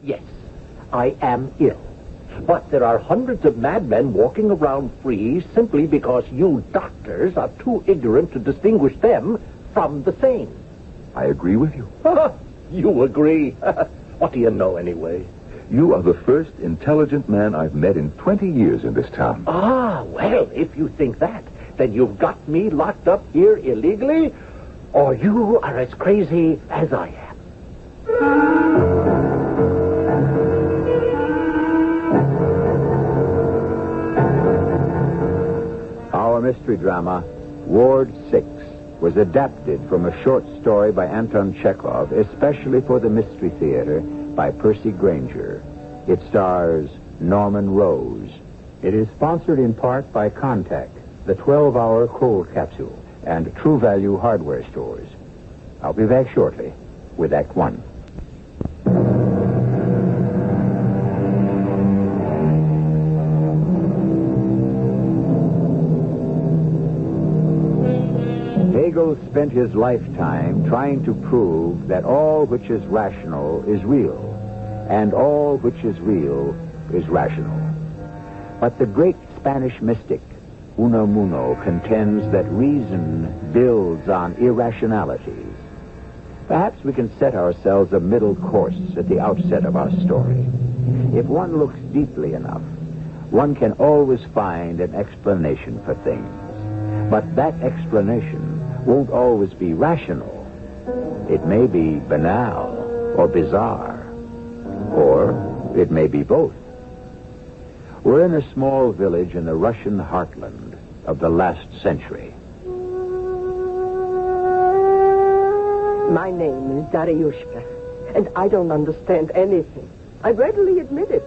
Yes, I am ill. But there are hundreds of madmen walking around free simply because you doctors are too ignorant to distinguish them from the sane. I agree with you. You agree? What do you know, anyway? You are the first intelligent man I've met in 20 years in this town. Ah, well, if you think that, then you've got me locked up here illegally, or you are as crazy as I am. Our mystery drama, Ward 6, was adapted from a short story by Anton Chekhov, especially for the Mystery Theater, by Percy Granger. It stars Norman Rose. It is sponsored in part by Contact, the 12-hour cold capsule, and True Value hardware stores. I'll be back shortly with Act 1. Hegel spent his lifetime trying to prove that all which is rational is real, and all which is real is rational. But the great Spanish mystic, Unamuno, contends that reason builds on irrationalities. Perhaps we can set ourselves a middle course at the outset of our story. If one looks deeply enough, one can always find an explanation for things. But that explanation won't always be rational. It may be banal or bizarre, or it may be both. We're in a small village in the Russian heartland of the last century. My name is Dariushka, and I don't understand anything. I readily admit it,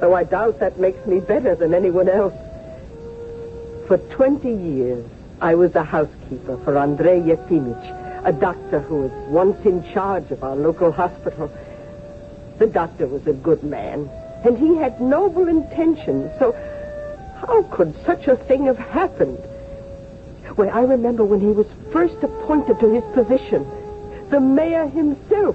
though I doubt that makes me better than anyone else. For 20 years, I was a housekeeper for Andrei Yefimych, a doctor who was once in charge of our local hospital. The doctor was a good man, and he had noble intentions, so how could such a thing have happened? Well, I remember when he was first appointed to his position, the mayor himself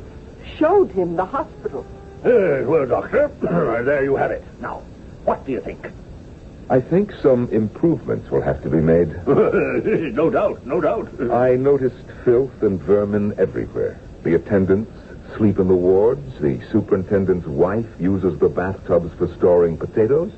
showed him the hospital. Well, Doctor, there you have it. Now, what do you think? I think some improvements will have to be made. No doubt, no doubt. I noticed filth and vermin everywhere. The attendants sleep in the wards. The superintendent's wife uses the bathtubs for storing potatoes.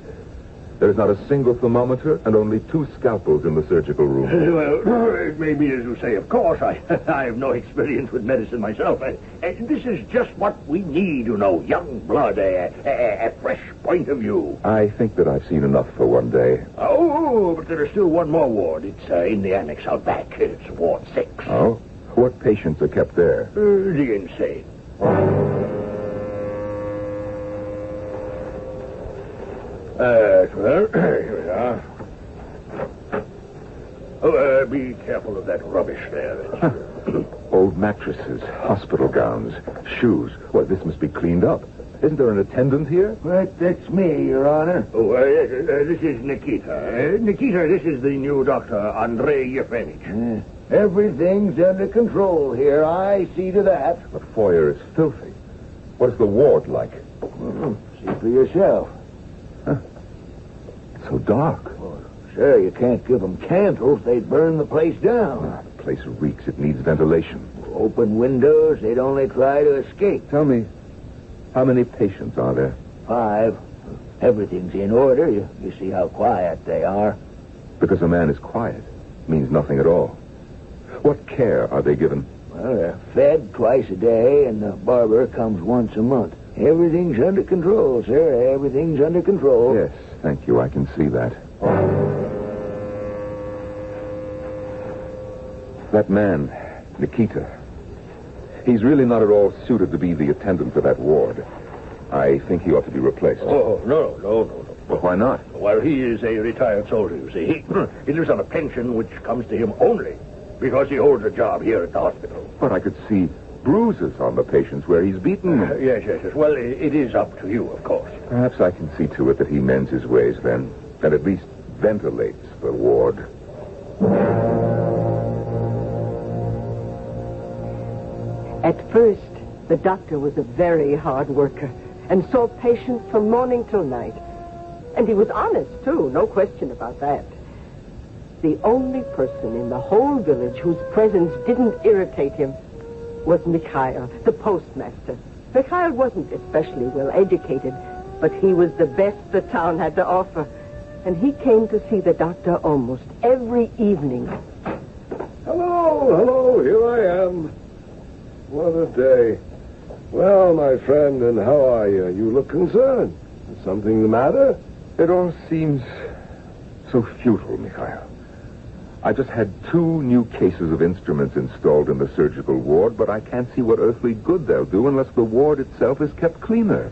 There's not a single thermometer and only 2 scalpels in the surgical room. Well, it may be as you say, of course. I have no experience with medicine myself. This is just what we need, you know, young blood, a fresh point of view. I think that I've seen enough for one day. Oh, but there is still one more ward. It's in the annex out back. It's Ward 6. Oh? What patients are kept there? The insane. Well, here we are. Oh, be careful of that rubbish there. Old mattresses, hospital gowns, shoes. Well, this must be cleaned up. Isn't there an attendant here? That's me, Your Honor. Oh, yes, this is Nikita. Nikita, this is the new doctor, Andrei Yefimych. Everything's under control here. I see to that. The foyer is filthy. What is the ward like? See for yourself. It's so dark. Well, sir, you can't give them candles. They'd burn the place down. The place reeks. It needs ventilation. Open windows. They'd only try to escape. Tell me, how many patients are there? 5. Everything's in order. You see how quiet they are. Because a man is quiet means nothing at all. What care are they given? Well, they're fed twice a day, and the barber comes once a month. Everything's under control, sir. Everything's under control. Yes, thank you. I can see that. That man, Nikita, he's really not at all suited to be the attendant of that ward. I think he ought to be replaced. Oh, no. Well, why not? Well, he is a retired soldier, you see. He lives on a pension which comes to him only because he holds a job here at the hospital. But I could see bruises on the patients where he's beaten them. Yes. Well, it is up to you, of course. Perhaps I can see to it that he mends his ways then, and at least ventilates the ward. At first, the doctor was a very hard worker. and saw patients from morning till night. And he was honest, too, no question about that. The only person in the whole village whose presence didn't irritate him was Mikhail, the postmaster. Mikhail wasn't especially well educated, but he was the best the town had to offer. And he came to see the doctor almost every evening. Hello, here I am. What a day. Well, my friend, and how are you? You look concerned. Is something the matter? It all seems so futile, Mikhail. I just had 2 new cases of instruments installed in the surgical ward, but I can't see what earthly good they'll do unless the ward itself is kept cleaner.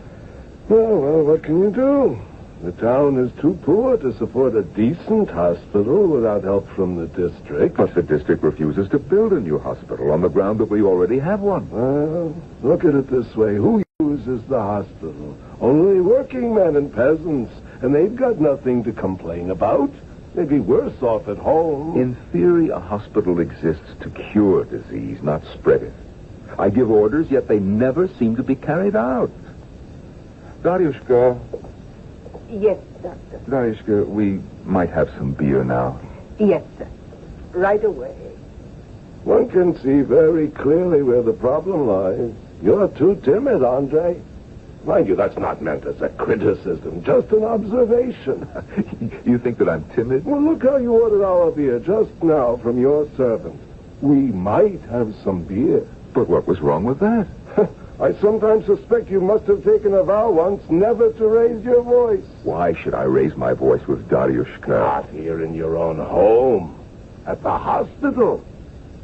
Well, what can you do? The town is too poor to support a decent hospital without help from the district. But the district refuses to build a new hospital on the ground that we already have one. Well, look at it this way. Who uses the hospital? Only working men and peasants, and they've got nothing to complain about. They'd be worse off at home. In theory, a hospital exists to cure disease, not spread it. I give orders, yet they never seem to be carried out. Daryushka. Yes, doctor. Daryushka, we might have some beer now. Yes, sir. Right away. One can see very clearly where the problem lies. You're too timid, Andre. Mind you, that's not meant as a criticism, just an observation. You think that I'm timid? Well, look how you ordered our beer just now from your servant. We might have some beer. But what was wrong with that? I sometimes suspect you must have taken a vow once never to raise your voice. Why should I raise my voice with Daryushka? Not here in your own home. At the hospital.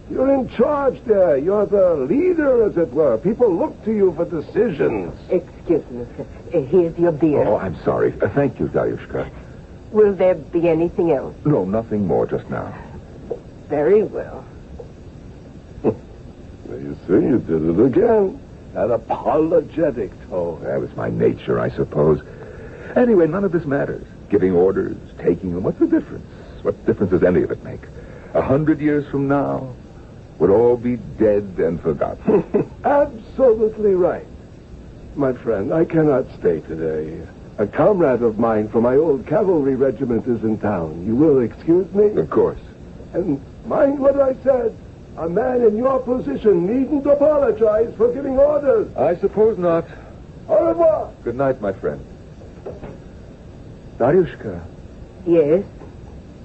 You're in charge there. You're the leader, as it were. People look to you for decisions. Excuse me, sir. Here's your beer. Oh, I'm sorry. Thank you, Daryushka. Will there be anything else? No, nothing more just now. Very well. Well, you see, you did it again. That apologetic tone. That was my nature, I suppose. Anyway, none of this matters. Giving orders, taking them, what's the difference? What difference does any of it make? 100 years from now, would all be dead and forgotten. Absolutely right. My friend, I cannot stay today. A comrade of mine from my old cavalry regiment is in town. You will excuse me? Of course. And mind what I said. A man in your position needn't apologize for giving orders. I suppose not. Au revoir. Good night, my friend. Daryushka. Yes?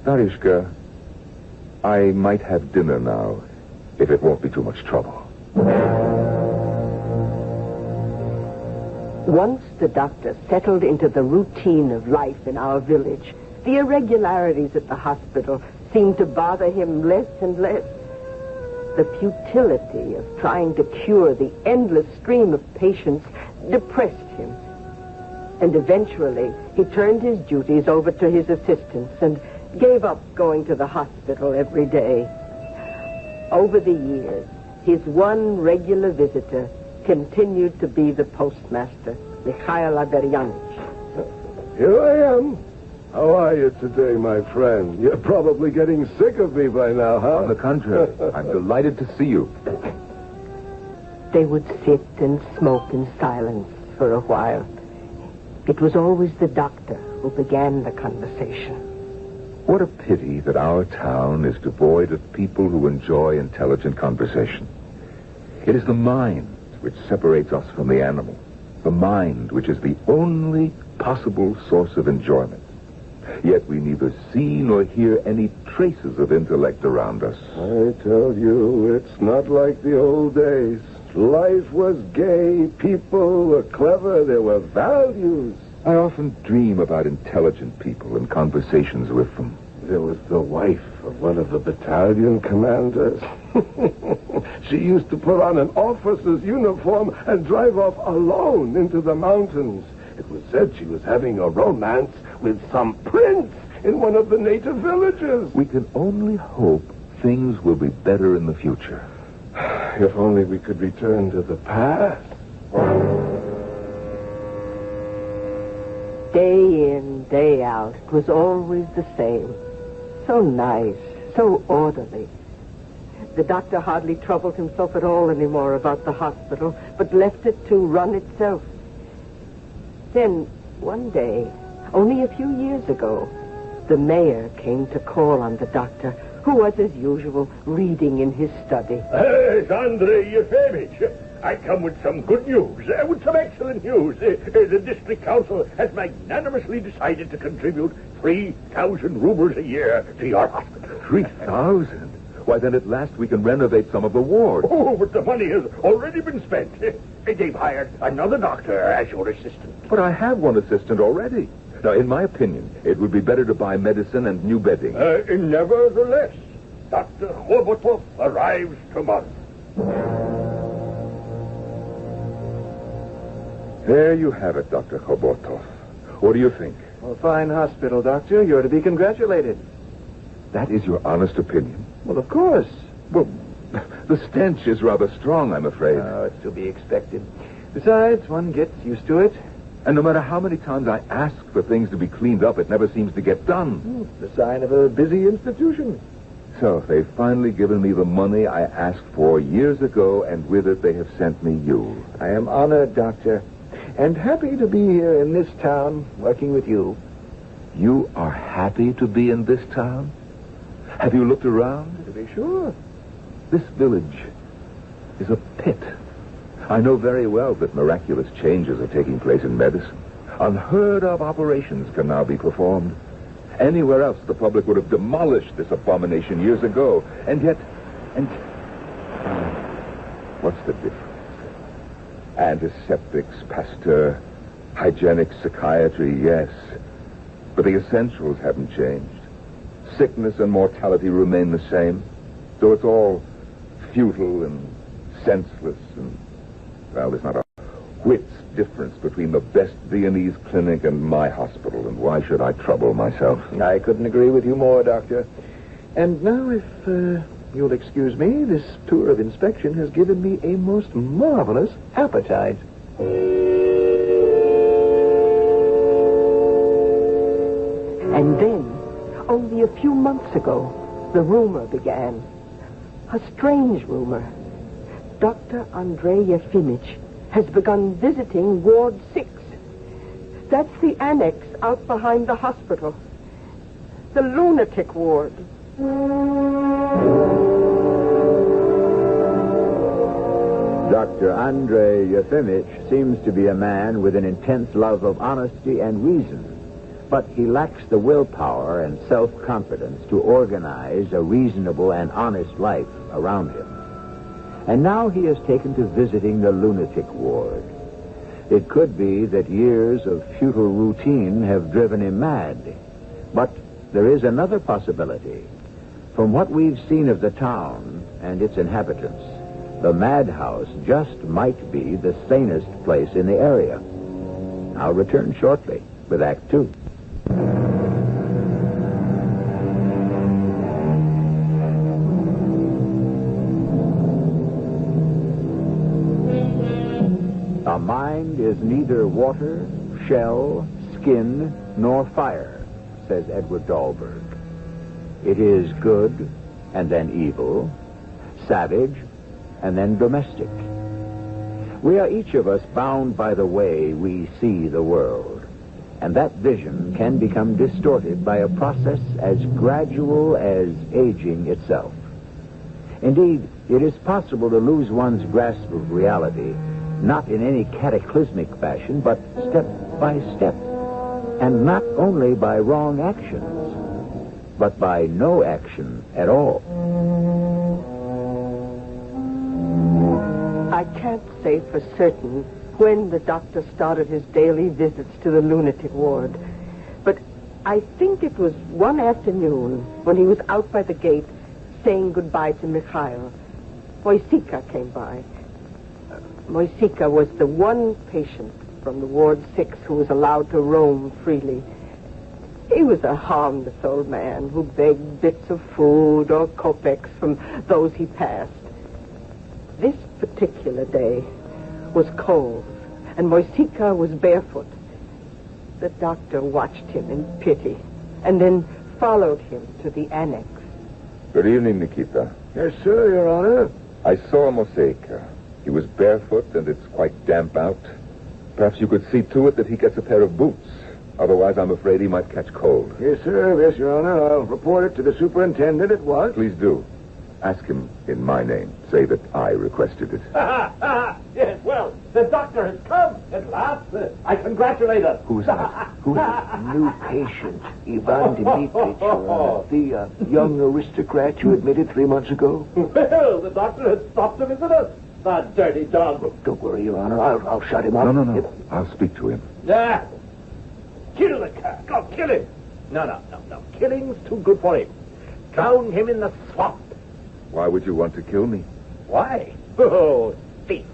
Daryushka, I might have dinner now, if it won't be too much trouble. Once the doctor settled into the routine of life in our village, the irregularities at the hospital seemed to bother him less and less. The futility of trying to cure the endless stream of patients depressed him. And eventually, he turned his duties over to his assistants and gave up going to the hospital every day. Over the years, his one regular visitor continued to be the postmaster, Mikhail Averyanich. Here I am. How are you today, my friend? You're probably getting sick of me by now, huh? On the contrary, I'm delighted to see you. They would sit and smoke in silence for a while. It was always the doctor who began the conversation. What a pity that our town is devoid of people who enjoy intelligent conversation. It is the mind which separates us from the animal. The mind which is the only possible source of enjoyment. Yet we neither see nor hear any traces of intellect around us. I tell you, it's not like the old days. Life was gay, people were clever, there were values. I often dream about intelligent people and conversations with them. There was the wife of one of the battalion commanders. She used to put on an officer's uniform and drive off alone into the mountains. It was said she was having a romance with some prince in one of the native villages. We can only hope things will be better in the future. If only we could return to the past. Day in, day out, it was always the same. So nice, so orderly. The doctor hardly troubled himself at all anymore about the hospital, but left it to run itself. Then, one day, only a few years ago, the mayor came to call on the doctor, who was, as usual, reading in his study. It's Andrei Yefimych. I come with some good news, with some excellent news. The district council has magnanimously decided to contribute 3,000 rubles a year to your hospital. 3,000? Why, then at last we can renovate some of the wards. Oh, but the money has already been spent. They've hired another doctor as your assistant. But I have one assistant already. Now, in my opinion, it would be better to buy medicine and new bedding. Nevertheless, Dr. Khobotov arrives tomorrow. There you have it, Dr. Khobotov. What do you think? A fine hospital, Doctor. You're to be congratulated. That is your honest opinion? Well, of course. Well, the stench is rather strong, I'm afraid. Oh, it's to be expected. Besides, one gets used to it. And no matter how many times I ask for things to be cleaned up, it never seems to get done. The sign of a busy institution. So, they've finally given me the money I asked for years ago, and with it they have sent me you. I am honored, Doctor, and happy to be here in this town working with you. You are happy to be in this town? Have you looked around? To be sure. This village is a pit. I know very well that miraculous changes are taking place in medicine. Unheard of operations can now be performed. Anywhere else, the public would have demolished this abomination years ago. And yet, what's the difference? Antiseptics, Pasteur, hygienic psychiatry, yes. But the essentials haven't changed. Sickness and mortality remain the same. So it's all futile and senseless and, well, there's not a whit's difference between the best Viennese clinic and my hospital, and why should I trouble myself? I couldn't agree with you more, Doctor. And now, if you'll excuse me, this tour of inspection has given me a most marvelous appetite. And then, only a few months ago, the rumor began. A strange rumor. Dr. Andrei Yefimych has begun visiting Ward 6. That's the annex out behind the hospital. The lunatic ward. Dr. Andrei Yefimych seems to be a man with an intense love of honesty and reason, but he lacks the willpower and self-confidence to organize a reasonable and honest life around him. And now he has taken to visiting the lunatic ward. It could be that years of futile routine have driven him mad. But there is another possibility. From what we've seen of the town and its inhabitants, the madhouse just might be the sanest place in the area. I'll return shortly with Act 2. A mind is neither water, shell, skin, nor fire, says Edward Dahlberg. It is good and then evil, savage and then domestic. We are each of us bound by the way we see the world, and that vision can become distorted by a process as gradual as aging itself. Indeed, it is possible to lose one's grasp of reality, not in any cataclysmic fashion, but step by step, and not only by wrong actions, but by no action at all. I can't say for certain when the doctor started his daily visits to the lunatic ward, but I think it was one afternoon when he was out by the gate saying goodbye to Mikhail. Moisika came by. Moisika was the one patient from the Ward 6 who was allowed to roam freely. He was a harmless old man who begged bits of food or kopecks from those he passed. This particular day was cold, and Moisika was barefoot. The doctor watched him in pity, and then followed him to the annex. Good evening, Nikita. Yes, sir, Your Honor. I saw Moseika. He was barefoot, and it's quite damp out. Perhaps you could see to it that he gets a pair of boots. Otherwise, I'm afraid he might catch cold. Yes, sir. Yes, Your Honor. I'll report it to the superintendent at once. Please do. Ask him in my name. Say that I requested it. Yes, well, the doctor has come at last. I congratulate us. Who's that? Who's that? New patient, Ivan Dmitrich, Your Honor. The young aristocrat you admitted 3 months ago. Well, the doctor has stopped to visit us. The dirty dog. Don't worry, Your Honor. I'll shut him up. No. I'll speak to him. Yeah. Kill the cat. Go, kill him. No. Killing's too good for him. Drown him in the swamp. Why would you want to kill me? Why? Oh, thief.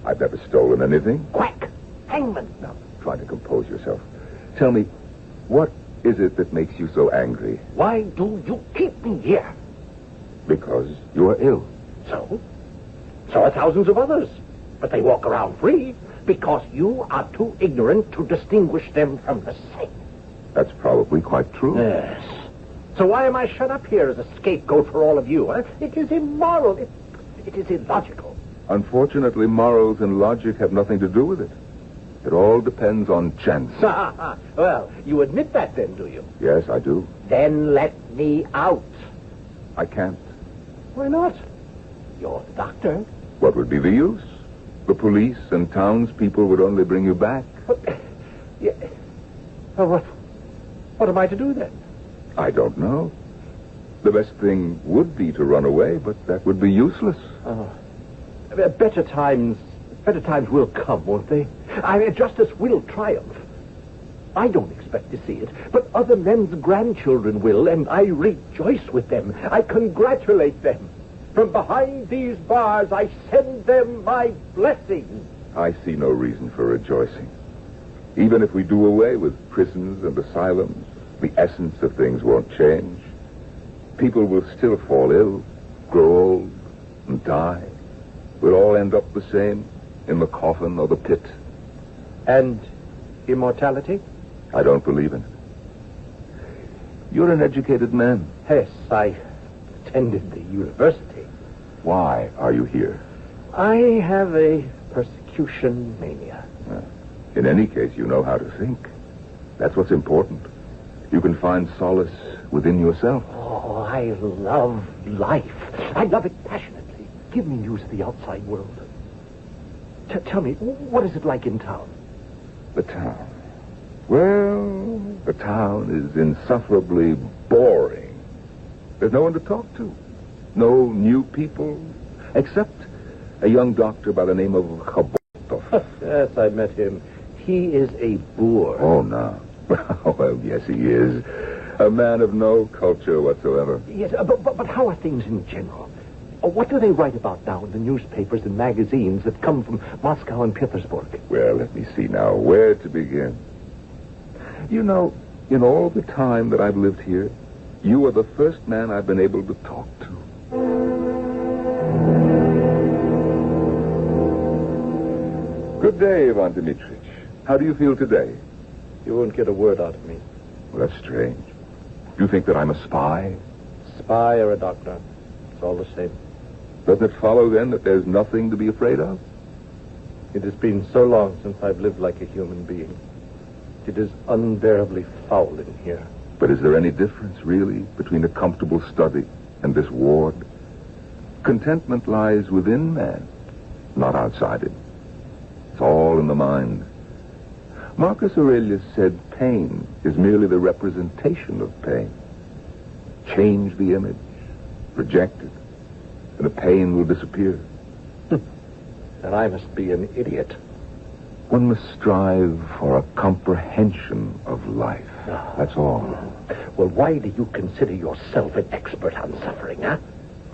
I've never stolen anything. Quack. Hangman. Now, try to compose yourself. Tell me, what is it that makes you so angry? Why do you keep me here? Because you are ill. So are thousands of others. But they walk around free because you are too ignorant to distinguish them from the sick. That's probably quite true. Yes. So why am I shut up here as a scapegoat for all of you? Huh? It is immoral. It is illogical. Unfortunately, morals and logic have nothing to do with it. It all depends on chance. Well, you admit that then, do you? Yes, I do. Then let me out. I can't. Why not? You're the doctor. What would be the use? The police and townspeople would only bring you back. What am I to do then? I don't know. The best thing would be to run away, but that would be useless. Better times will come, won't they? Justice will triumph. I don't expect to see it, but other men's grandchildren will, and I rejoice with them. I congratulate them. From behind these bars, I send them my blessing. I see no reason for rejoicing. Even if we do away with prisons and asylums, the essence of things won't change. People will still fall ill, grow old, and die. We'll all end up the same, in the coffin or the pit. And immortality? I don't believe in it. You're an educated man. Yes, I attended the university. Why are you here? I have a persecution mania. In any case, you know how to think. That's what's important. You can find solace within yourself. Oh, I love life. I love it passionately. Give me news of the outside world. Tell me, what is it like in town? The town? Well, the town is insufferably boring. There's no one to talk to. No new people, except a young doctor by the name of Khabotov. Yes, I met him. He is a boor. Oh, no. Well, yes, he is. A man of no culture whatsoever. Yes, but how are things in general? What do they write about now in the newspapers and magazines that come from Moscow and Petersburg? Well, let me see now. Where to begin? You know, in all the time that I've lived here, you are the first man I've been able to talk to. Good day, Ivan Dmitrich. How do you feel today? You won't get a word out of me. Well, that's strange. You think that I'm a spy? Spy or a doctor. It's all the same. Doesn't it follow, then, that there's nothing to be afraid of? It has been so long since I've lived like a human being. It is unbearably foul in here. But is there any difference, really, between a comfortable study and this ward? Contentment lies within man, not outside it. It's all in the mind. Marcus Aurelius said pain is merely the representation of pain. Change the image, reject it, and the pain will disappear. Then I must be an idiot. One must strive for a comprehension of life. That's all. Well, why do you consider yourself an expert on suffering, huh?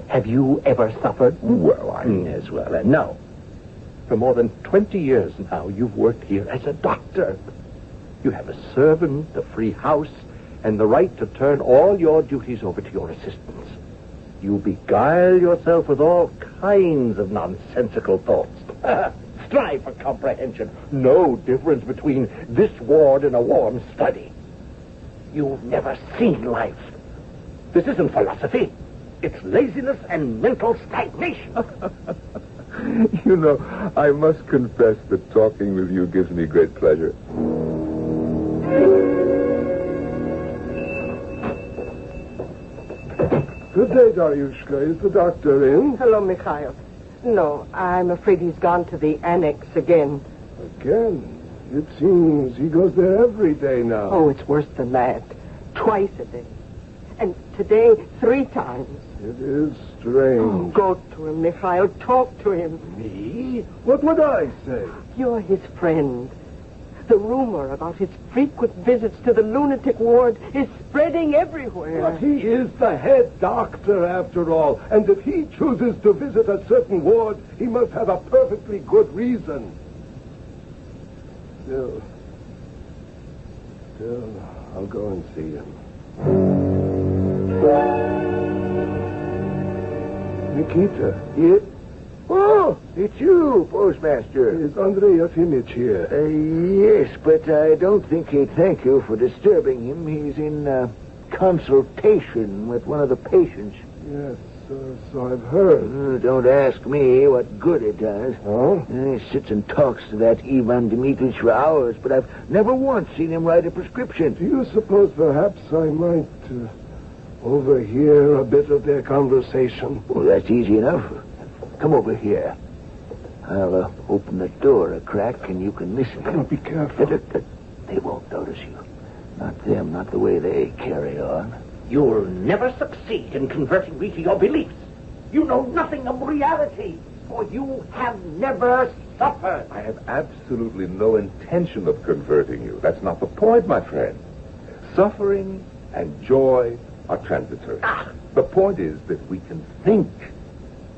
Have you ever suffered? Well, Yes, well, no. For more than 20 years now, you've worked here as a doctor. You have a servant, a free house, and the right to turn all your duties over to your assistants. You beguile yourself with all kinds of nonsensical thoughts. Strive for comprehension. No difference between this ward and a warm study. You've never seen life. This isn't philosophy. It's laziness and mental stagnation. You know, I must confess that talking with you gives me great pleasure. Good day, Daryushka. Is the doctor in? Hello, Mikhail. No, I'm afraid he's gone to the annex again. Again? It seems he goes there every day now. Oh, it's worse than that. Twice a day. And today, 3 times. It is strange. Oh, go to him, Mikhail. Talk to him. Me? What would I say? You're his friend. The rumor about his frequent visits to the lunatic ward is spreading everywhere. But he is the head doctor, after all. And if he chooses to visit a certain ward, he must have a perfectly good reason. Still, I'll go and see him. Nikita. Yes? Oh, it's you, postmaster. Is Andrei Yefimych here? Yes, but I don't think he'd thank you for disturbing him. He's in consultation with one of the patients. Yes, so I've heard. Don't ask me what good it does. Oh? He sits and talks to that Ivan Dmitrich for hours, but I've never once seen him write a prescription. Do you suppose perhaps I might overhear a bit of their conversation? Well, that's easy enough. Come over here. I'll open the door a crack and you can listen. Oh, be careful. They won't notice you. Not them, not the way they carry on. You'll never succeed in converting me to your beliefs. You know nothing of reality, for you have never suffered. I have absolutely no intention of converting you. That's not the point, my friend. Suffering and joy are transitory. The point is that we can think.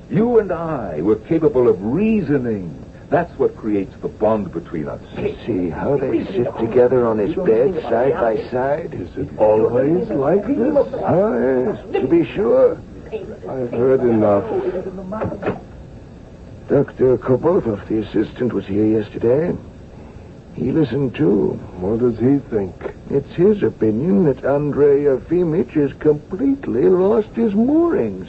You and I were capable of reasoning. That's what creates the bond between us. See how they sit together on his bed, side by side? Is it always like this? Oh, yes, to be sure. I've heard enough. Dr. Kobotov, the assistant, was here yesterday. He listened, too. What does he think? It's his opinion that Andrei Yefimych has completely lost his moorings.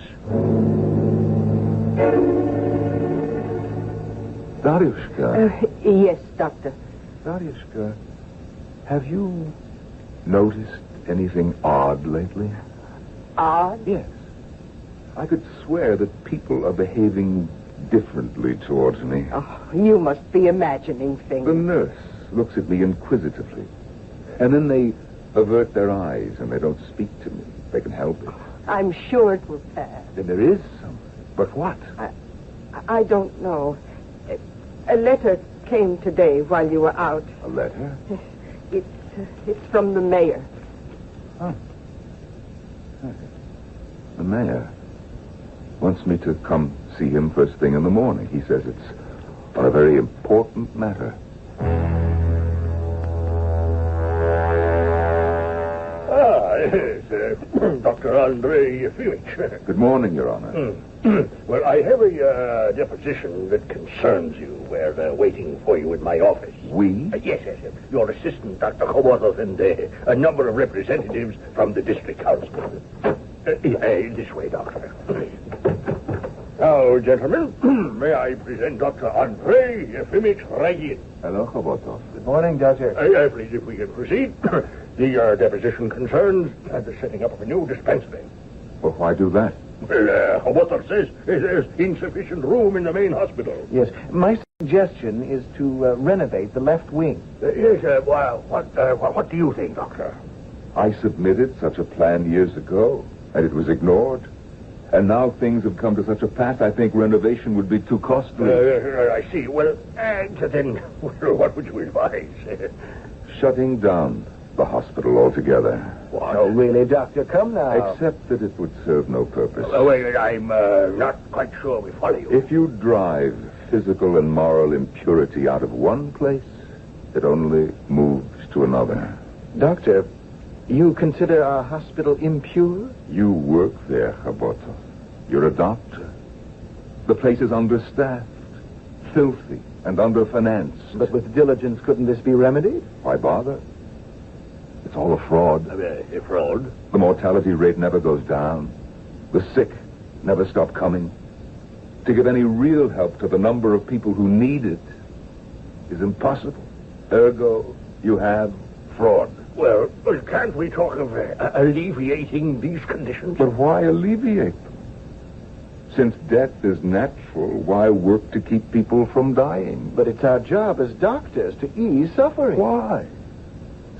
Daryushka. Yes, doctor. Daryushka, have you noticed anything odd lately? Odd? Yes. I could swear that people are behaving differently towards me. Oh, you must be imagining things. The nurse looks at me inquisitively, and then they avert their eyes and they don't speak to me. They can help it. I'm sure it will pass. Then there is something. But what? I don't know. A letter came today while you were out. A letter? It's from the mayor. Oh. The mayor wants me to come see him first thing in the morning. He says it's on a very important matter. Yes, Dr. Andrei Yefimych. Good morning, Your Honor. Well, I have a deposition that concerns you. We're waiting for you in my office. We? Yes. Your assistant, Dr. Kobotov, and a number of representatives from the district council. This way, Doctor. Now, gentlemen, may I present Dr. Andrei Yefimych Regin. Hello, Kobotov. Good morning, Doctor. Please, if we can proceed. The deposition concerns the setting up of a new dispensary. Well, why do that? Well, Kobotov says there's insufficient room in the main hospital. Yes, my suggestion is to renovate the left wing. Yes, well, what do you think, Doctor? I submitted such a plan years ago, and it was ignored. And now things have come to such a pass, I think renovation would be too costly. I see. Well, then, what would you advise? Shutting down the hospital altogether. What? No, really, Doctor, come now. Except that it would serve no purpose. Wait, I'm not quite sure we follow you. If you drive physical and moral impurity out of one place, it only moves to another. Doctor, you consider our hospital impure? You work there, Khabotov. You're a doctor. The place is understaffed, filthy, and underfinanced. But with diligence, couldn't this be remedied? Why bother? It's all a fraud. A fraud? The mortality rate never goes down. The sick never stop coming. to give any real help to the number of people who need it is impossible. Ergo, you have fraud. Well, can't we talk of alleviating these conditions? But why alleviate them? Since death is natural, why work to keep people from dying? But it's our job as doctors to ease suffering. Why?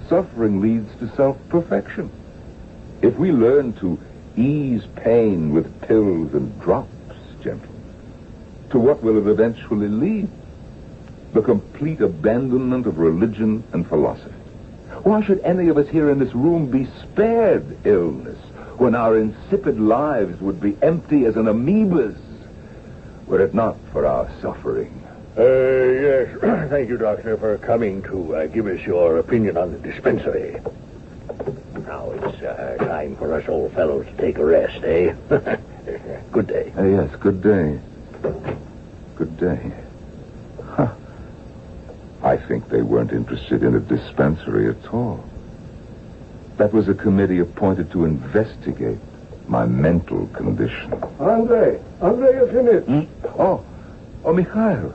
Suffering leads to self-perfection. If we learn to ease pain with pills and drops, gentlemen, to what will it eventually lead? The complete abandonment of religion and philosophy. Why should any of us here in this room be spared illness when our insipid lives would be empty as an amoeba's, were it not for our suffering? Yes. Thank you, Doctor, for coming to give us your opinion on the dispensary. Now it's time for us old fellows to take a rest, eh? Good day. Yes, good day. Good day. Huh. I think they weren't interested in a dispensary at all. That was a committee appointed to investigate my mental condition. Andrei Yefimych. Oh, Mikhail.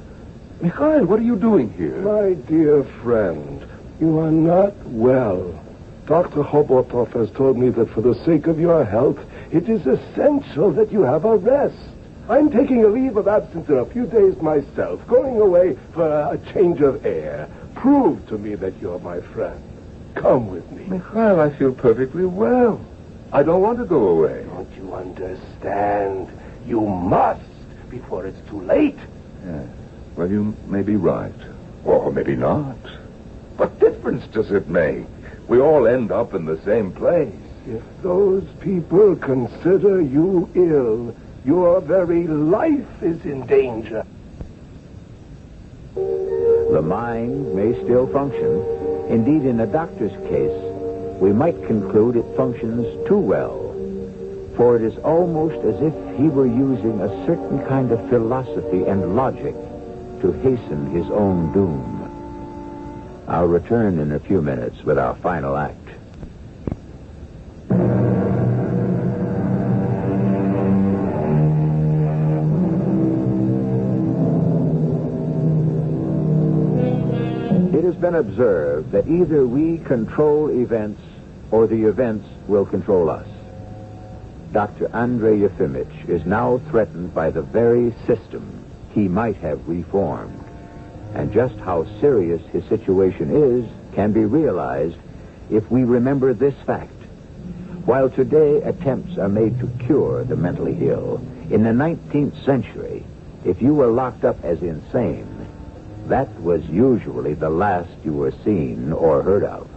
Mikhail, what are you doing here? My dear friend, you are not well. Dr. Hobotov has told me that for the sake of your health, it is essential that you have a rest. I'm taking a leave of absence in a few days myself, going away for a change of air. Prove to me that you're my friend. Come with me. Mikhail, I feel perfectly well. I don't want to go away. Don't you understand? You must before it's too late. Yes. Well, you may be right. Or maybe not. What difference does it make? We all end up in the same place. If those people consider you ill, your very life is in danger. The mind may still function. Indeed, in a doctor's case, we might conclude it functions too well. For it is almost as if he were using a certain kind of philosophy and logic to hasten his own doom. I'll return in a few minutes with our final act. It has been observed that either we control events or the events will control us. Dr. Andrei Yefimych is now threatened by the very system he might have reformed. And just how serious his situation is can be realized if we remember this fact. While today attempts are made to cure the mentally ill, in the 19th century, if you were locked up as insane, that was usually the last you were seen or heard of.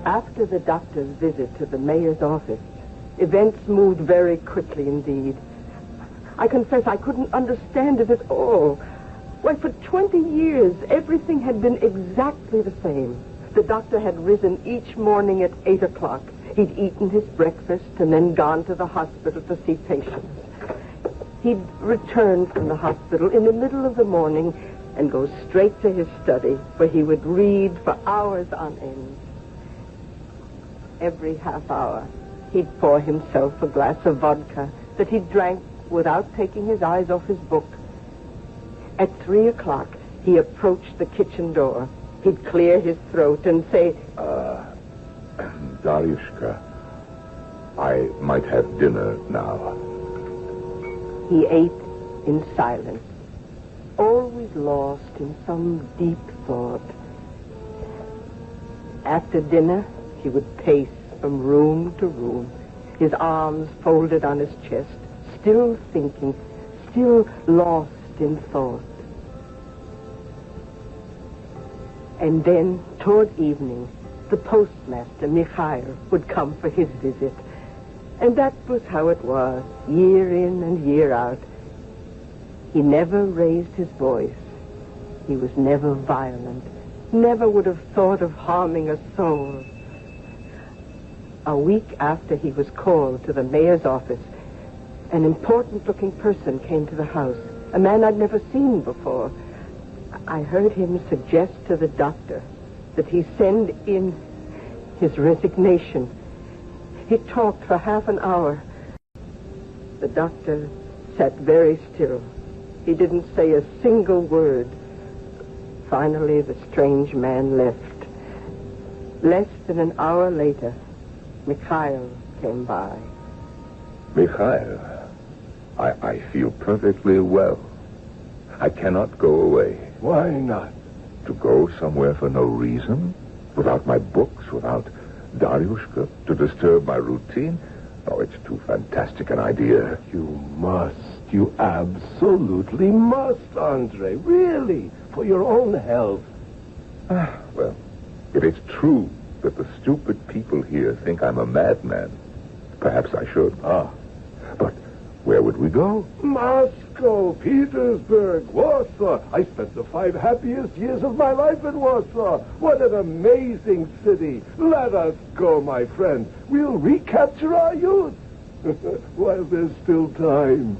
After the doctor's visit to the mayor's office, events moved very quickly indeed. I confess I couldn't understand it at all. Why, for 20 years, everything had been exactly the same. The doctor had risen each morning at 8 o'clock. He'd eaten his breakfast and then gone to the hospital to see patients. He'd return from the hospital in the middle of the morning and go straight to his study, where he would read for hours on end. Every half hour, he'd pour himself a glass of vodka that he drank without taking his eyes off his book. At 3 o'clock, he approached the kitchen door. He'd clear his throat and say, Daryushka, I might have dinner now. He ate in silence, always lost in some deep thought. After dinner, he would pace from room to room, his arms folded on his chest, still thinking, still lost in thought. And then, toward evening, the postmaster, Mikhail, would come for his visit. And that was how it was, year in and year out. He never raised his voice. He was never violent, never would have thought of harming a soul. A week after he was called to the mayor's office, an important-looking person came to the house, a man I'd never seen before. I heard him suggest to the doctor that he send in his resignation. He talked for half an hour. The doctor sat very still. He didn't say a single word. Finally, the strange man left. Less than an hour later, Mikhail came by. Mikhail, I feel perfectly well. I cannot go away. Why not? To go somewhere for no reason? Without my books, without Daryushka, to disturb my routine? Oh, it's too fantastic an idea. You must. You absolutely must, Andre. Really. For your own health. Well, if it's true that the stupid people here think I'm a madman, perhaps I should. But where would we go? Moscow, Petersburg, Warsaw. I spent the 5 happiest years of my life in Warsaw. What an amazing city. Let us go, my friend. We'll recapture our youth while there's still time.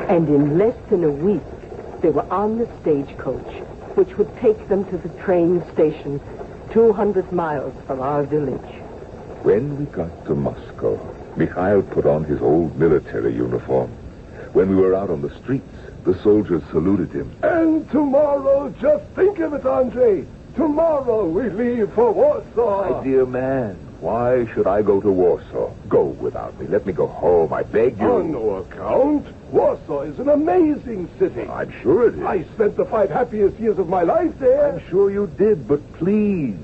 And in less than a week, they were on the stagecoach, which would take them to the train station 200 miles from our village. When we got to Moscow, Mikhail put on his old military uniform. When we were out on the streets, the soldiers saluted him. And tomorrow, just think of it, Andre. Tomorrow we leave for Warsaw. My dear man, why should I go to Warsaw? Go without me. Let me go home, I beg you. On no account. Warsaw is an amazing city. I'm sure it is. I spent the 5 happiest years of my life there. I'm sure you did, but please,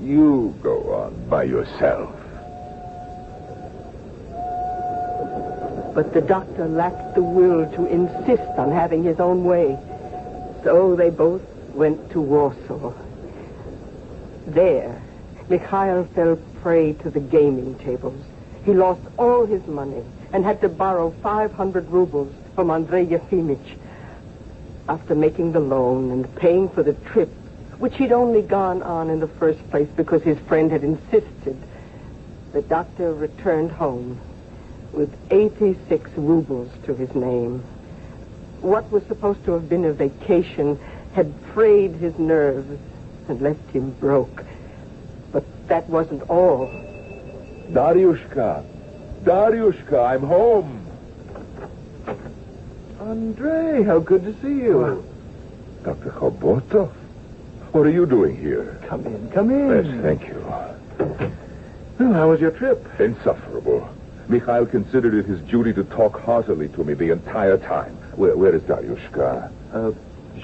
you go on by yourself. But the doctor lacked the will to insist on having his own way. So they both went to Warsaw. There, Mikhail fell prey to the gaming tables. He lost all his money and had to borrow 500 rubles from Andrei Yefimych. After making the loan and paying for the trip, which he'd only gone on in the first place because his friend had insisted, the doctor returned home with 86 rubles to his name. What was supposed to have been a vacation had frayed his nerves and left him broke. But that wasn't all. Daryushka, I'm home. Andre, how good to see you. Dr. Khobotov, what are you doing here? Come in. Yes, thank you. Well, how was your trip? Insufferable. Mikhail considered it his duty to talk heartily to me the entire time. Where is Daryushka?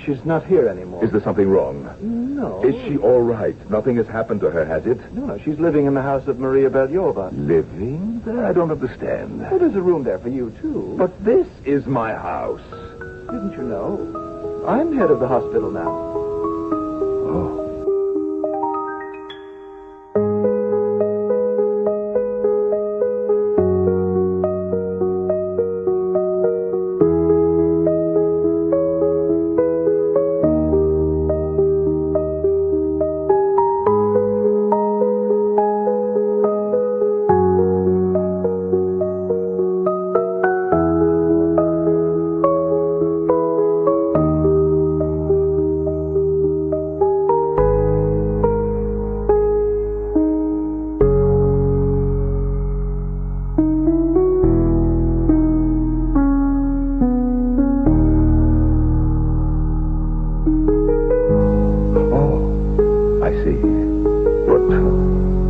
She's not here anymore. Is there something wrong? No. Is she all right? Nothing has happened to her, has it? No, she's living in the house of Maria Belyova. Living? I don't understand. Well, there's a room there for you, too. But this is my house. Didn't you know? I'm head of the hospital now. Oh.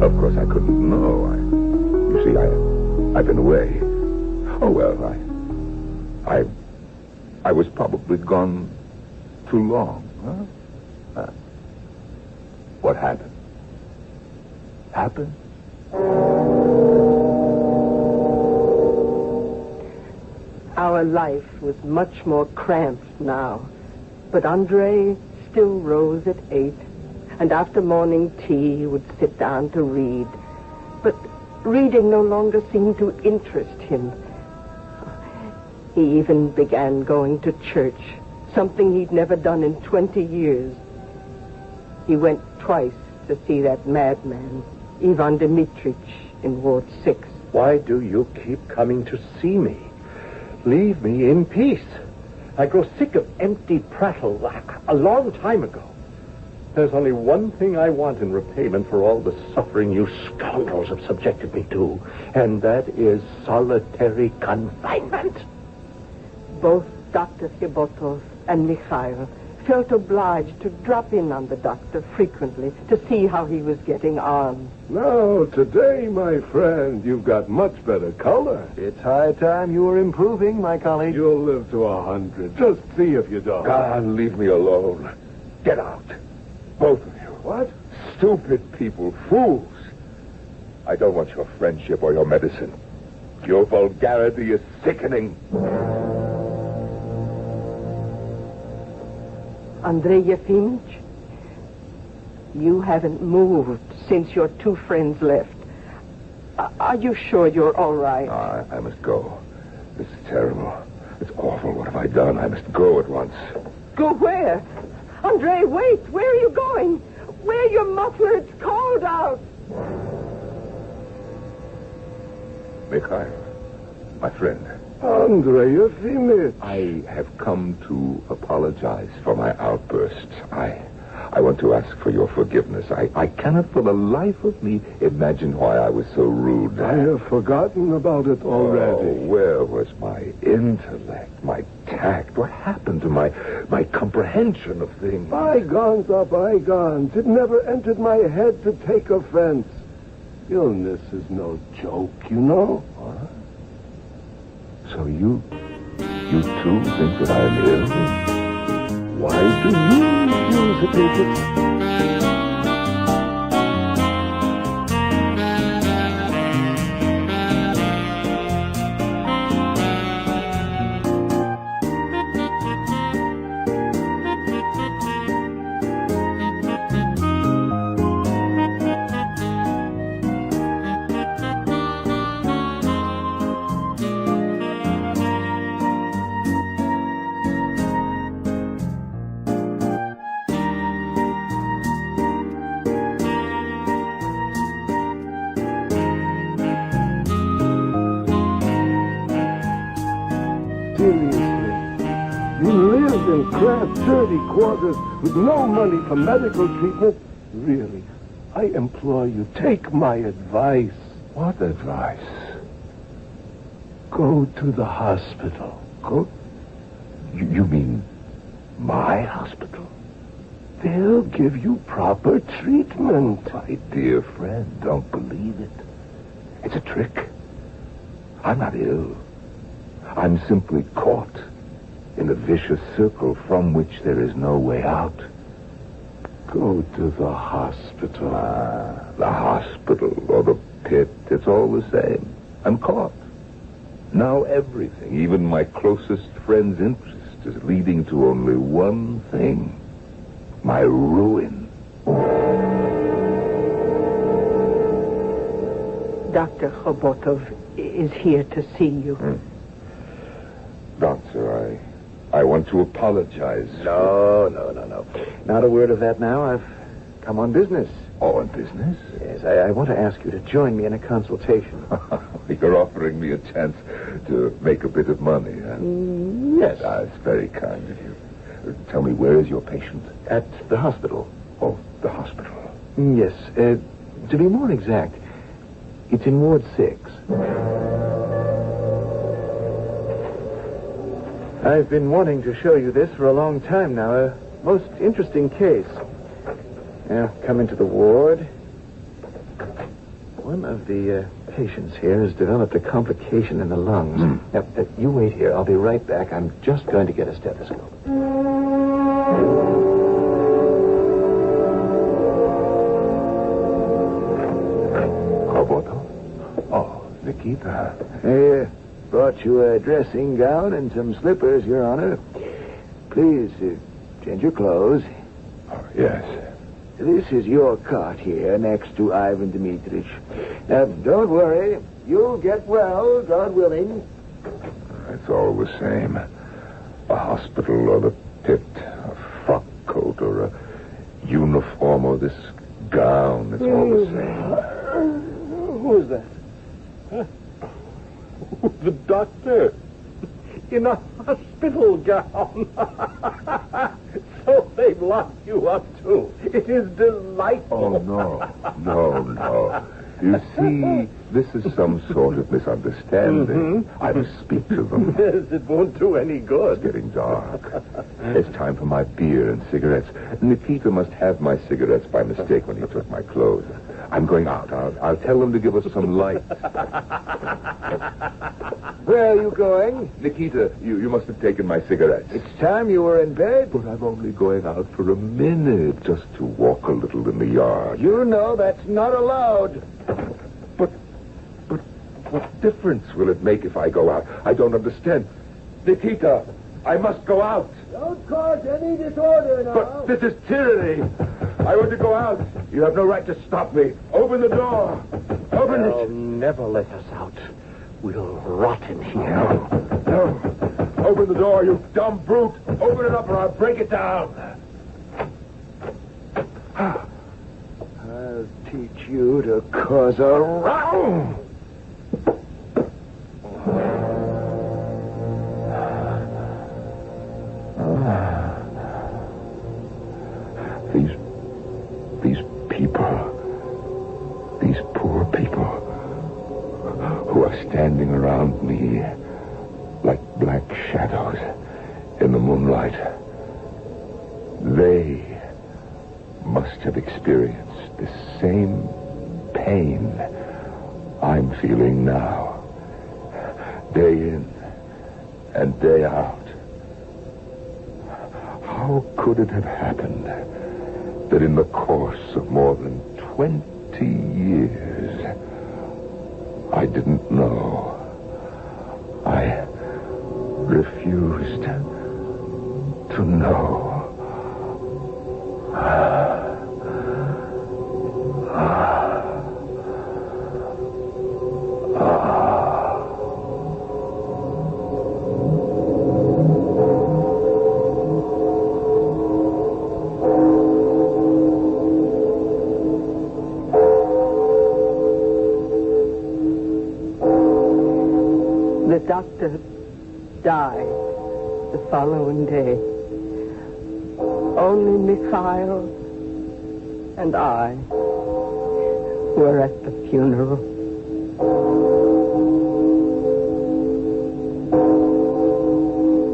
Of course, I couldn't know. You see, I've been away. Oh, well, I was probably gone too long, huh? What happened? Happened? Our life was much more cramped now. But Andre still rose at 8, and after morning tea would sit down to read. But reading no longer seemed to interest him. He even began going to church, something he'd never done in 20 years. He went twice to see that madman, Ivan Dmitrich, in Ward 6. Why do you keep coming to see me? Leave me in peace. I grow sick of empty prattle a long time ago. There's only one thing I want in repayment for all the suffering you scoundrels have subjected me to, and that is solitary confinement. Both Dr. Chibotov and Mikhail felt obliged to drop in on the doctor frequently to see how he was getting on. Now, today, my friend, you've got much better color. It's high time you were improving, my colleague. You'll live to 100. Just see if you don't. Ah, leave me alone. Get out. Both of you. What? Stupid people, fools. I don't want your friendship or your medicine. Your vulgarity is sickening. Andrei Yefimовich, you haven't moved since your two friends left. Are you sure you're all right? I must go. This is terrible. It's awful. What have I done? I must go at once. Go where? Andrei, wait. Where are you going? Wear your muffler. It's cold out. Mikhail, my friend. Andrei Yefimovich. I have come to apologize for my outburst. I want to ask for your forgiveness. I cannot for the life of me imagine why I was so rude. I have forgotten about it already. Oh, where was my intellect, my tact? What happened to my comprehension of things? Bygones are bygones. It never entered my head to take offense. Illness is no joke, you know. What? So you too think that I'm ill? Why do you refuse to take it? You live in cramped, dirty quarters with no money for medical treatment. Really, I implore you, take my advice. What advice? Go to the hospital. Go? You mean my hospital? They'll give you proper treatment. My dear friend, don't believe it. It's a trick. I'm not ill. I'm simply caught in a vicious circle from which there is no way out. Go to the hospital. The hospital or the pit, it's all the same. I'm caught. Now everything, even my closest friend's interest, is leading to only one thing. My ruin. Dr. Chobotov is here to see you. Doctor, I want to apologize. No. Not a word of that now. I've come on business. Oh, on business? Yes, I want to ask you to join me in a consultation. You're offering me a chance to make a bit of money, huh? Yes. That's very kind of you. Tell me, where is your patient? At the hospital. Oh, the hospital. Yes. To be more exact, it's in Ward 6. I've been wanting to show you this for a long time now. A most interesting case. Now, come into the ward. One of the patients here has developed a complication in the lungs. Now, you wait here. I'll be right back. I'm just going to get a stethoscope. Roboto? Oh, Nikita. I brought you a dressing gown and some slippers, Your Honor. Please, change your clothes. Oh, yes. This is your cot here next to Ivan Dmitritch. Now, don't worry. You'll get well, God willing. It's all the same. A hospital or the pit, a frock coat or a uniform or this gown. It's all the same. Who is that? Huh? The doctor. In a hospital gown. So they've locked you up, too. It is delightful. Oh, no. You see, this is some sort of misunderstanding. I must speak to them. Yes, it won't do any good. It's getting dark. It's time for my beer and cigarettes. Nikita must have my cigarettes by mistake when he took my clothes. I'm going out. I'll tell them to give us some light. Where are you going? Nikita, you must have taken my cigarettes. It's time you were in bed. But I'm only going out for a minute, just to walk a little in the yard. You know that's not allowed. But what difference will it make if I go out? I don't understand. Nikita, I must go out. Don't cause any disorder now. But this is tyranny. I want to go out. You have no right to stop me. Open the door. Open They'll it. never let us out. We'll rot in here. No. Open the door, you dumb brute. Open it up or I'll break it down. I'll teach you to cause a row. These poor people who are standing around me like black shadows in the moonlight. They must have experienced the same pain I'm feeling now, day in and day out. How could it have happened that in the course of more than 20 years, I didn't know? I refused to know. The doctor died the following day. Only Mikhail and I were at the funeral.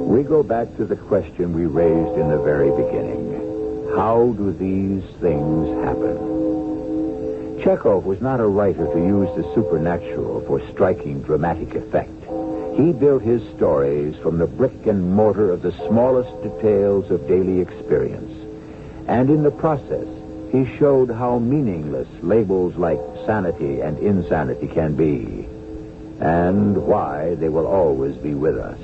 We go back to the question we raised in the very beginning. How do these things happen? Chekhov was not a writer to use the supernatural for striking dramatic effect. He built his stories from the brick and mortar of the smallest details of daily experience. And in the process, he showed how meaningless labels like sanity and insanity can be, and why they will always be with us.